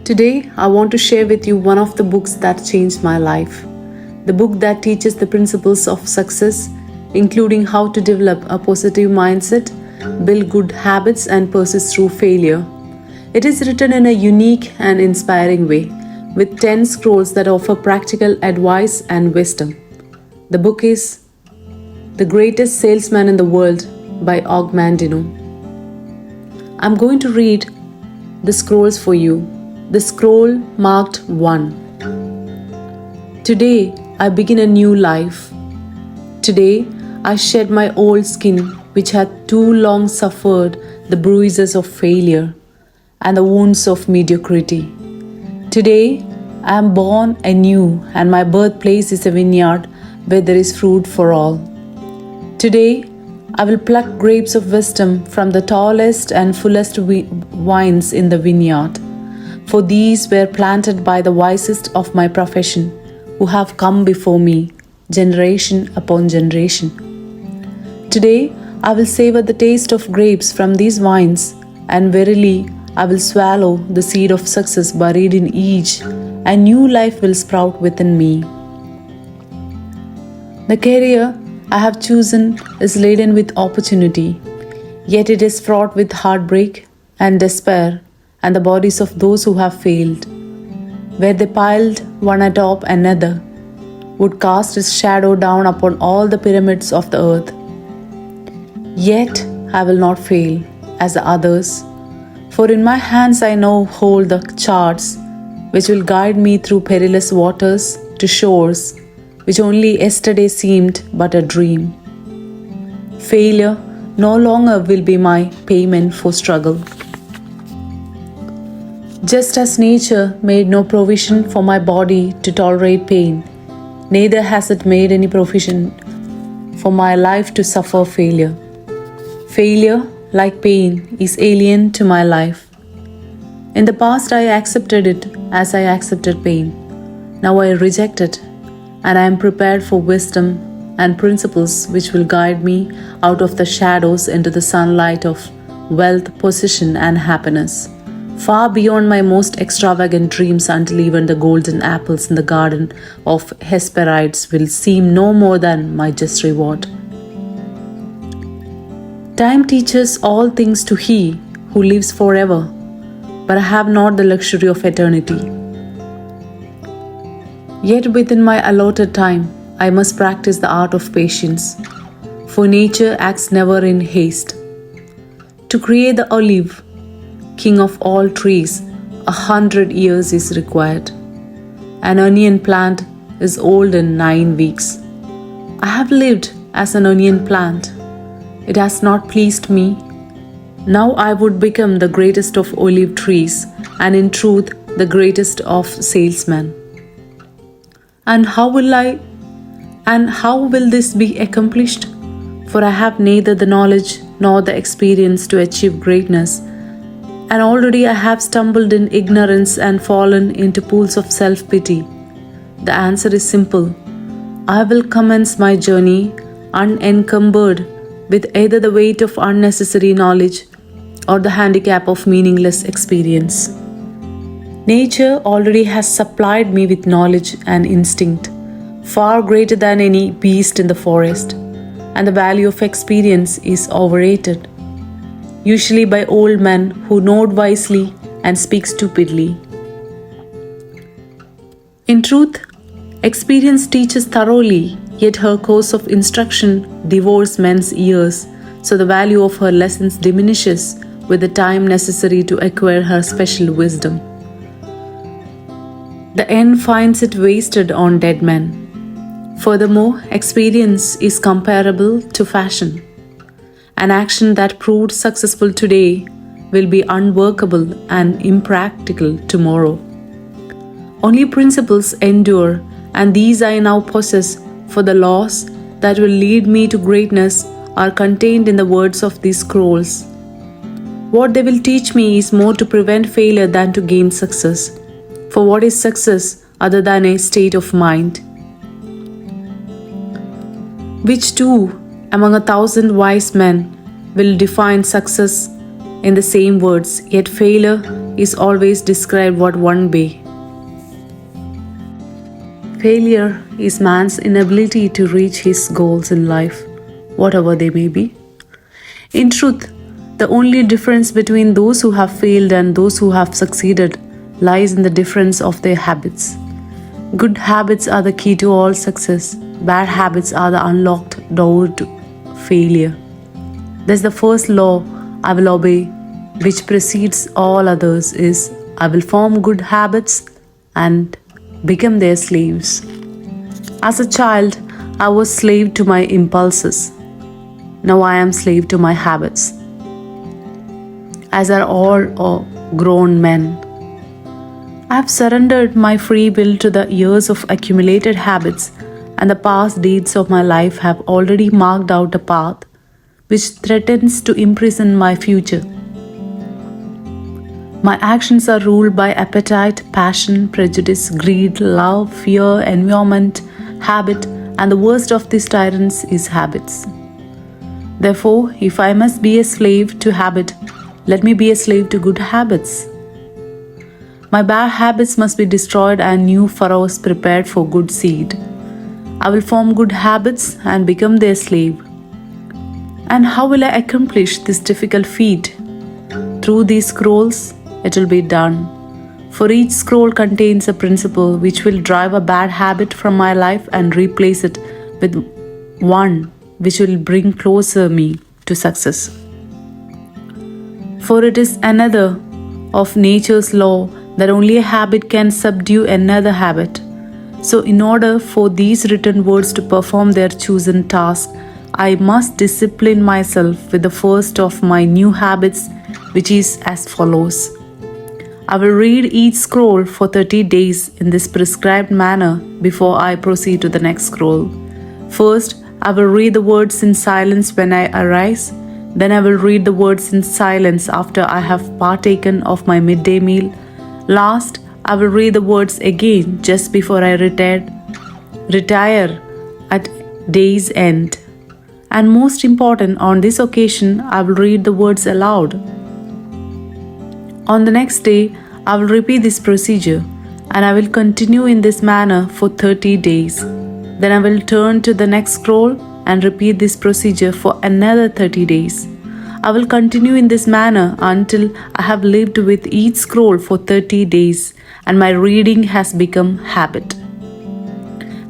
Today, I want to share with you one of the books that changed my life. The book that teaches the principles of success, including how to develop a positive mindset, build good habits, and persist through failure. It is written in a unique and inspiring way, with 10 scrolls that offer practical advice and wisdom. The book is The Greatest Salesman in the World by Og Mandino. I'm going to read the scrolls for you. The scroll marked 1. Today, I begin a new life. Today, I shed my old skin, which had too long suffered the bruises of failure and the wounds of mediocrity. Today, I am born anew, and my birthplace is a vineyard where there is fruit for all. Today, I will pluck grapes of wisdom from the tallest and fullest vines in the vineyard, for these were planted by the wisest of my profession, who have come before me, generation upon generation. Today, I will savor the taste of grapes from these vines, and verily, I will swallow the seed of success buried in each, and new life will sprout within me. The career I have chosen is laden with opportunity, yet it is fraught with heartbreak and despair and the bodies of those who have failed. Where they piled one atop another, would cast its shadow down upon all the pyramids of the earth. Yet I will not fail as the others, for in my hands I now hold the charts which will guide me through perilous waters to shores which only yesterday seemed but a dream. Failure no longer will be my payment for struggle. Just as nature made no provision for my body to tolerate pain, neither has it made any provision for my life to suffer failure. Failure, like pain, is alien to my life. In the past, I accepted it as I accepted pain. Now I reject it, and I am prepared for wisdom and principles which will guide me out of the shadows into the sunlight of wealth, position, and happiness, far beyond my most extravagant dreams, until even the golden apples in the garden of Hesperides will seem no more than my just reward. Time teaches all things to he who lives forever, but I have not the luxury of eternity. Yet within my allotted time, I must practice the art of patience, for nature acts never in haste. To create the olive, king of all trees, 100 years is required. An onion plant is old in 9 weeks. I have lived as an onion plant. It has not pleased me. Now I would become the greatest of olive trees, and in truth the greatest of salesmen. And how will this be accomplished? For I have neither the knowledge nor the experience to achieve greatness, and already I have stumbled in ignorance and fallen into pools of self-pity. The answer is simple. I will commence my journey unencumbered with either the weight of unnecessary knowledge or the handicap of meaningless experience. Nature already has supplied me with knowledge and instinct, far greater than any beast in the forest, and the value of experience is overrated, usually by old men who nod wisely and speak stupidly. In truth, experience teaches thoroughly, yet her course of instruction devours men's ears, so the value of her lessons diminishes with the time necessary to acquire her special wisdom. The end finds it wasted on dead men. Furthermore, experience is comparable to fashion. An action that proved successful today will be unworkable and impractical tomorrow. Only principles endure, and these I now possess, for the laws that will lead me to greatness are contained in the words of these scrolls. What they will teach me is more to prevent failure than to gain success. For what is success other than a state of mind? Which two among 1,000 wise men will define success in the same words, yet failure is always described one way. Failure is man's inability to reach his goals in life, whatever they may be. In truth, the only difference between those who have failed and those who have succeeded lies in the difference of their habits. Good habits are the key to all success. Bad habits are the unlocked door to failure. Thus the first law I will obey, which precedes all others, is I will form good habits and become their slaves. As a child, I was slave to my impulses. Now I am slave to my habits. As are all grown men, I have surrendered my free will to the years of accumulated habits, and the past deeds of my life have already marked out a path which threatens to imprison my future. My actions are ruled by appetite, passion, prejudice, greed, love, fear, environment, habit, and the worst of these tyrants is habits. Therefore, if I must be a slave to habit, let me be a slave to good habits. My bad habits must be destroyed and new furrows prepared for good seed. I will form good habits and become their slave. And how will I accomplish this difficult feat? Through these scrolls, it will be done. For each scroll contains a principle which will drive a bad habit from my life and replace it with one which will bring closer me to success. For it is another of nature's law that only a habit can subdue another habit. So in order for these written words to perform their chosen task, I must discipline myself with the first of my new habits, which is as follows. I will read each scroll for 30 days in this prescribed manner before I proceed to the next scroll. First, I will read the words in silence when I arise. Then I will read the words in silence after I have partaken of my midday meal. Last, I will read the words again just before I retire at day's end. And most important, on this occasion, I will read the words aloud. On the next day, I will repeat this procedure, and I will continue in this manner for 30 days. Then I will turn to the next scroll and repeat this procedure for another 30 days. I will continue in this manner until I have lived with each scroll for 30 days and my reading has become habit.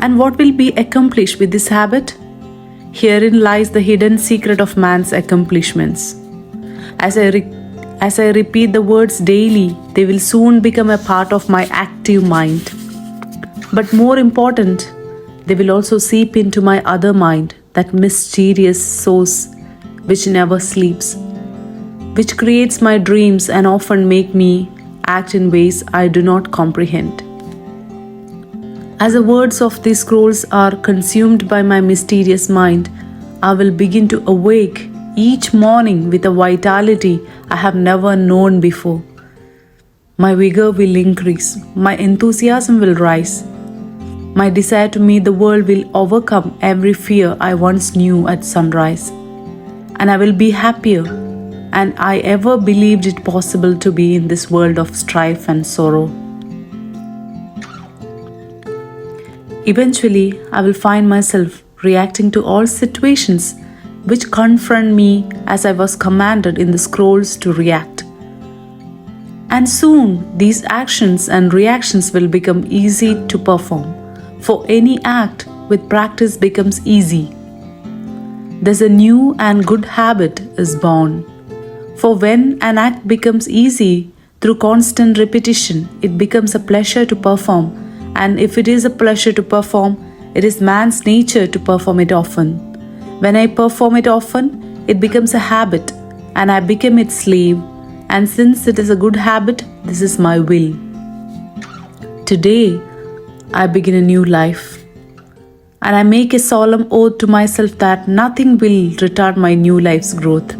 And what will be accomplished with this habit? Herein lies the hidden secret of man's accomplishments. As I repeat the words daily, they will soon become a part of my active mind. But more important, they will also seep into my other mind, that mysterious source which never sleeps, which creates my dreams and often make me act in ways I do not comprehend. As the words of these scrolls are consumed by my mysterious mind, I will begin to awake each morning with a vitality I have never known before. My vigor will increase, my enthusiasm will rise. My desire to meet the world will overcome every fear I once knew at sunrise. And I will be happier than I ever believed it possible to be in this world of strife and sorrow. Eventually, I will find myself reacting to all situations which confront me as I was commanded in the scrolls to react. And soon, these actions and reactions will become easy to perform, for any act with practice becomes easy. Thus a new and good habit is born. For when an act becomes easy through constant repetition, it becomes a pleasure to perform. And if it is a pleasure to perform, it is man's nature to perform it often. When I perform it often, it becomes a habit and I become its slave. And since it is a good habit, this is my will. Today, I begin a new life. And I make a solemn oath to myself that nothing will retard my new life's growth.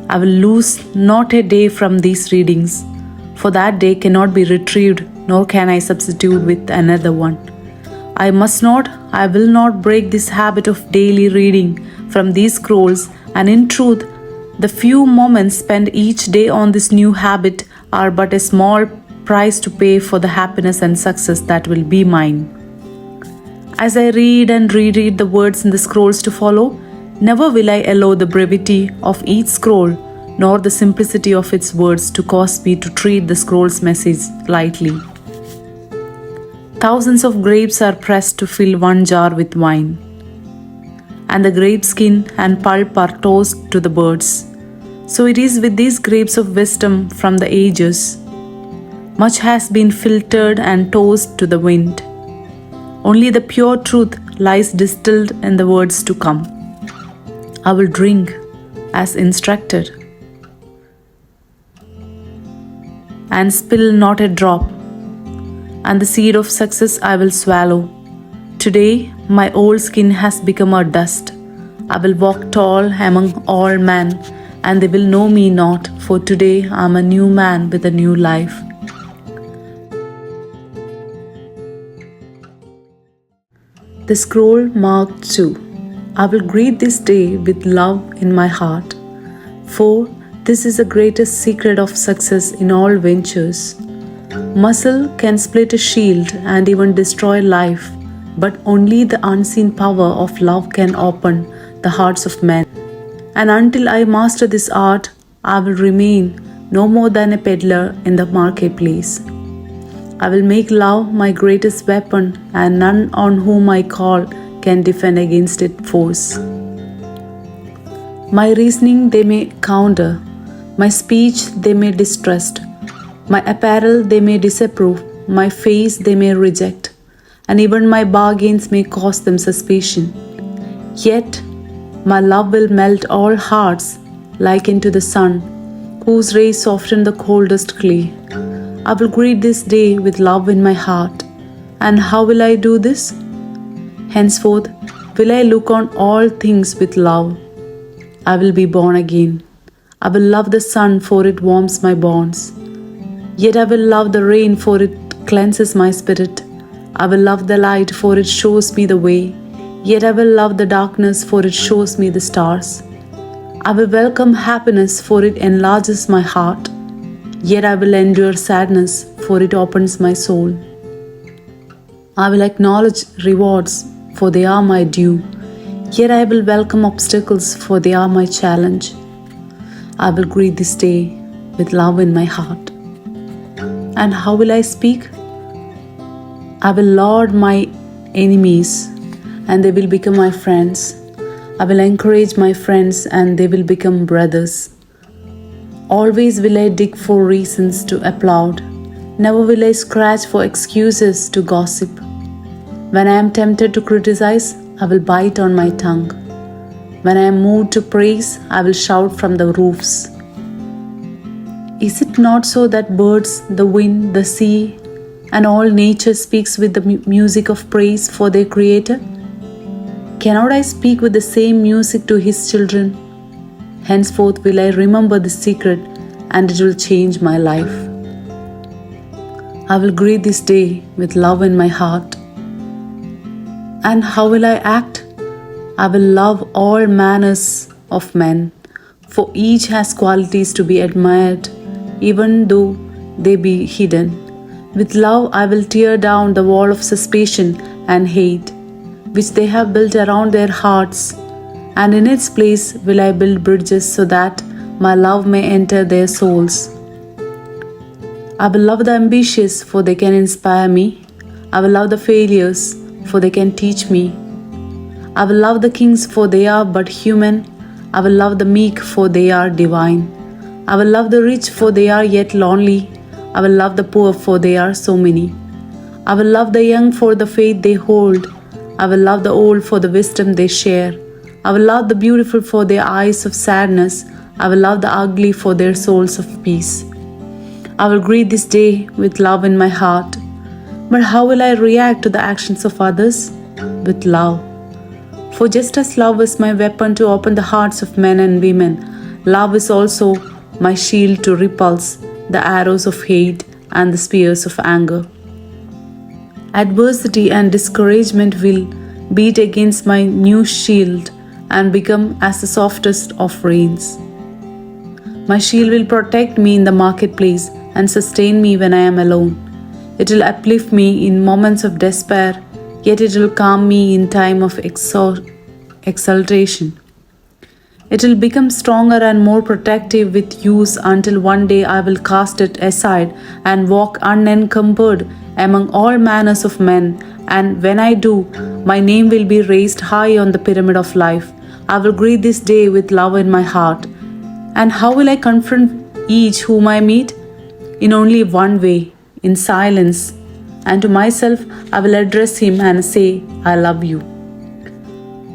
I will lose not a day from these readings, for that day cannot be retrieved, nor can I substitute with another one. I will not break this habit of daily reading from these scrolls, and in truth, the few moments spent each day on this new habit are but a small price to pay for the happiness and success that will be mine. As I read and reread the words in the scrolls to follow, never will I allow the brevity of each scroll nor the simplicity of its words to cause me to treat the scroll's message lightly. Thousands of grapes are pressed to fill one jar with wine, and the grape skin and pulp are tossed to the birds. So it is with these grapes of wisdom from the ages. Much has been filtered and tossed to the wind. Only the pure truth lies distilled in the words to come. I will drink as instructed and spill not a drop, and the seed of success I will swallow. Today my old skin has become a dust. I will walk tall among all men, and they will know me not, for today I am a new man with a new life. The scroll marked 2. I will greet this day with love in my heart, for this is the greatest secret of success in all ventures. Muscle can split a shield and even destroy life, but only the unseen power of love can open the hearts of men. And until I master this art, I will remain no more than a peddler in the marketplace. I will make love my greatest weapon, and none on whom I call can defend against its force. My reasoning they may counter, my speech they may distrust, my apparel they may disapprove, my face they may reject, and even my bargains may cause them suspicion. Yet my love will melt all hearts like into the sun, whose rays soften the coldest clay. I will greet this day with love in my heart. And how will I do this? Henceforth will I look on all things with love. I will be born again. I will love the sun, for it warms my bones. Yet I will love the rain, for it cleanses my spirit. I will love the light, for it shows me the way. Yet I will love the darkness, for it shows me the stars. I will welcome happiness, for it enlarges my heart. Yet I will endure sadness, for it opens my soul. I will acknowledge rewards, for they are my due. Yet I will welcome obstacles, for they are my challenge. I will greet this day with love in my heart. And how will I speak? I will laud my enemies, and they will become my friends. I will encourage my friends, and they will become brothers. Always will I dig for reasons to applaud. Never will I scratch for excuses to gossip. When I am tempted to criticize, I will bite on my tongue. When I am moved to praise, I will shout from the roofs. Is it not so that birds, the wind, the sea, and all nature speaks with the music of praise for their Creator? Cannot I speak with the same music to His children? Henceforth will I remember the secret, and it will change my life. I will greet this day with love in my heart. And how will I act? I will love all manners of men, for each has qualities to be admired, even though they be hidden. With love I will tear down the wall of suspicion and hate, which they have built around their hearts, and in its place will I build bridges so that my love may enter their souls. I will love the ambitious, for they can inspire me. I will love the failures, for they can teach me. I will love the kings, for they are but human. I will love the meek, for they are divine. I will love the rich, for they are yet lonely. I will love the poor, for they are so many. I will love the young for the faith they hold. I will love the old for the wisdom they share. I will love the beautiful for their eyes of sadness. I will love the ugly for their souls of peace. I will greet this day with love in my heart. But how will I react to the actions of others? With love. For just as love is my weapon to open the hearts of men and women, love is also my shield to repulse the arrows of hate and the spears of anger. Adversity and discouragement will beat against my new shield and become as the softest of rains. My shield will protect me in the marketplace, and sustain me when I am alone. It will uplift me in moments of despair, yet it will calm me in time of exaltation. It will become stronger and more protective with use until one day I will cast it aside and walk unencumbered among all manners of men. And when I do, my name will be raised high on the pyramid of life. I will greet this day with love in my heart. And how will I confront each whom I meet? In only one way, in silence. And to myself, I will address him and say, I love you.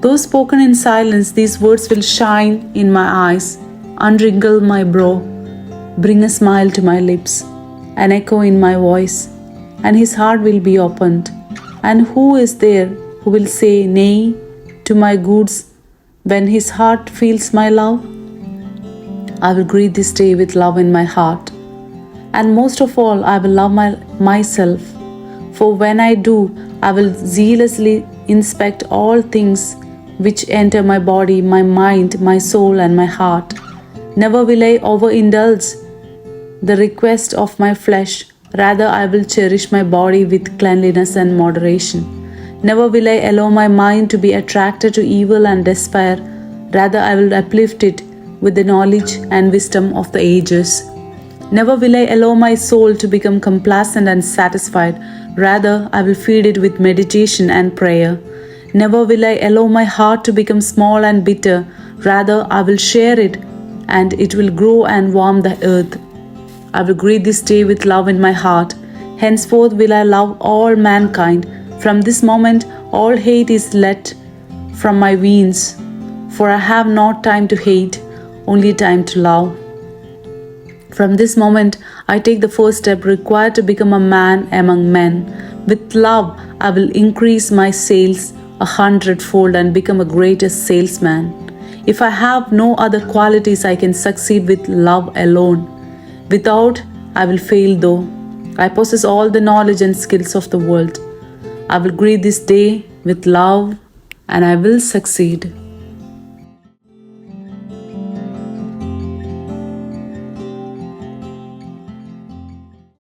Though spoken in silence, these words will shine in my eyes, unwrinkle my brow, bring a smile to my lips, an echo in my voice, and his heart will be opened. And who is there who will say nay to my goods when his heart feels my love? I will greet this day with love in my heart. And most of all, I will love myself. For when I do, I will zealously inspect all things which enter my body, my mind, my soul, and my heart. Never will I overindulge the request of my flesh. Rather, I will cherish my body with cleanliness and moderation. Never will I allow my mind to be attracted to evil and despair. Rather, I will uplift it with the knowledge and wisdom of the ages. Never will I allow my soul to become complacent and satisfied. Rather, I will feed it with meditation and prayer. Never will I allow my heart to become small and bitter. Rather, I will share it, and it will grow and warm the earth. I will greet this day with love in my heart. Henceforth will I love all mankind. From this moment, all hate is let from my veins. For I have not time to hate, only time to love. From this moment, I take the first step required to become a man among men. With love, I will increase my sales 100-fold and become a greatest salesman. If I have no other qualities, I can succeed with love alone. Without, I will fail though I possess all the knowledge and skills of the world. I will greet this day with love and I will succeed.